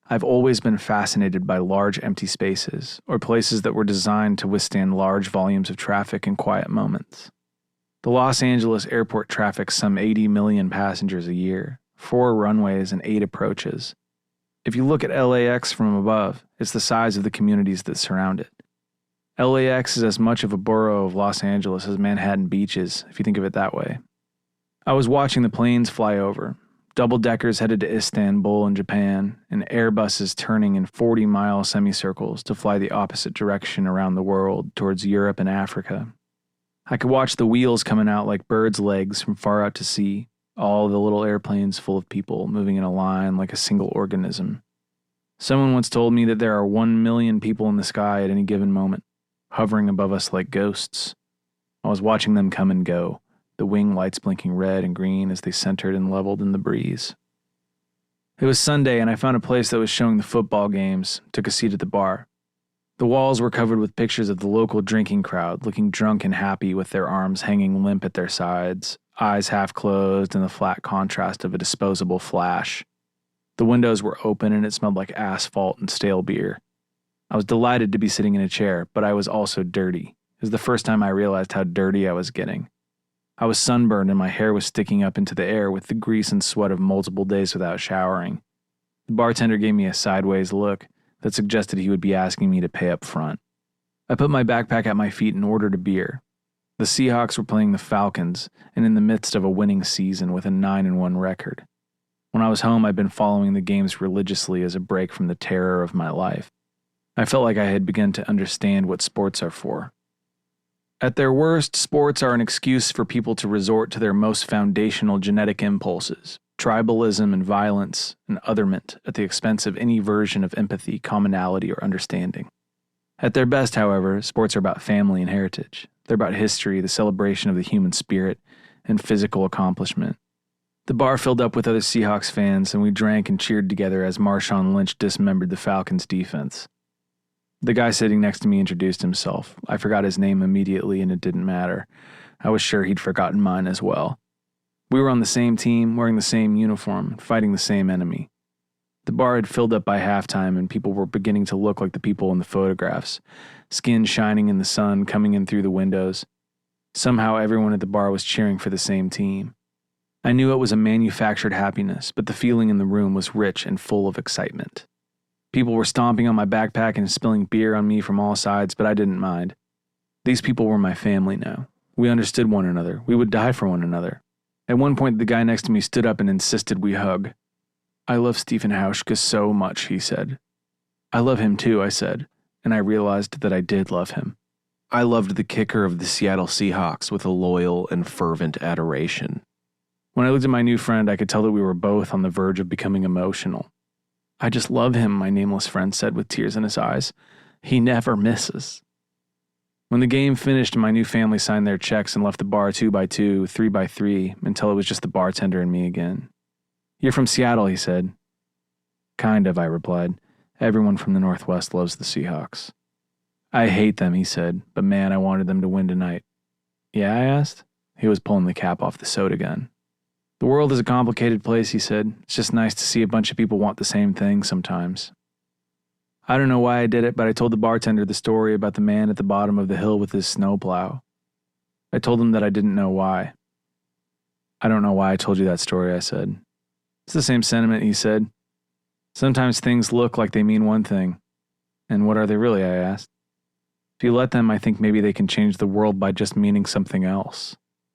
I've always been fascinated by large empty spaces, or places that were designed to withstand large volumes of traffic in quiet moments. The Los Angeles airport traffics some 80 million passengers a year, 4 runways and 8 approaches. If you look at LAX from above, it's the size of the communities that surround it. LAX is as much of a borough of Los Angeles as Manhattan Beach is, if you think of it that way. I was watching the planes fly over, double-deckers headed to Istanbul in Japan, and Airbuses turning in 40-mile semicircles to fly the opposite direction around the world towards Europe and Africa. I could watch the wheels coming out like birds' legs from far out to sea, all the little airplanes full of people moving in a line like a single organism. Someone once told me that there are 1 million people in the sky at any given moment, hovering above us like ghosts. I was watching them come and go, the wing lights blinking red and green as they centered and leveled in the breeze. It was Sunday, and I found a place that was showing the football games, took a seat at the bar. The walls were covered with pictures of the local drinking crowd, looking drunk and happy with their arms hanging limp at their sides, eyes half closed in the flat contrast of a disposable flash. The windows were open and it smelled like asphalt and stale beer. I was delighted to be sitting in a chair, but I was also dirty. It was the first time I realized how dirty I was getting. I was sunburned and my hair was sticking up into the air with the grease and sweat of multiple days without showering. The bartender gave me a sideways look that suggested he would be asking me to pay up front. I put my backpack at my feet and ordered a beer. The Seahawks were playing the Falcons and in the midst of a winning season with a 9-1 record. When I was home, I'd been following the games religiously as a break from the terror of my life. I felt like I had begun to understand what sports are for. At their worst, sports are an excuse for people to resort to their most foundational genetic impulses, tribalism and violence and otherment at the expense of any version of empathy, commonality, or understanding. At their best, however, sports are about family and heritage. They're about history, the celebration of the human spirit, and physical accomplishment. The bar filled up with other Seahawks fans, and we drank and cheered together as Marshawn Lynch dismembered the Falcons' defense. The guy sitting next to me introduced himself. I forgot his name immediately, and it didn't matter. I was sure he'd forgotten mine as well. We were on the same team, wearing the same uniform, fighting the same enemy. The bar had filled up by halftime, and people were beginning to look like the people in the photographs, skin shining in the sun coming in through the windows. Somehow everyone at the bar was cheering for the same team. I knew it was a manufactured happiness, but the feeling in the room was rich and full of excitement. People were stomping on my backpack and spilling beer on me from all sides, but I didn't mind. These people were my family now. We understood one another. We would die for one another. At one point, the guy next to me stood up and insisted we hug. "I love Stephen Hauschka so much," he said. "I love him too," I said, and I realized that I did love him. I loved the kicker of the Seattle Seahawks with a loyal and fervent adoration. When I looked at my new friend, I could tell that we were both on the verge of becoming emotional. "I just love him," my nameless friend said with tears in his eyes. "He never misses." When the game finished, my new family signed their checks and left the bar 2 by 2, 3 by 3, until it was just the bartender and me again. "You're from Seattle," he said. "Kind of," I replied. "Everyone from the Northwest loves the Seahawks." "I hate them," he said, "but man, I wanted them to win tonight." "Yeah?" I asked. He was pulling the cap off the soda gun. "The world is a complicated place," he said. "It's just nice to see a bunch of people want the same thing sometimes." I don't know why I did it, but I told the bartender the story about the man at the bottom of the hill with his snowplow. I told him that I didn't know why. "I don't know why I told you that story," I said. "It's the same sentiment," he said. "Sometimes things look like they mean one thing. And what are they really?" I asked. "If you let them, I think maybe they can change the world by just meaning something else."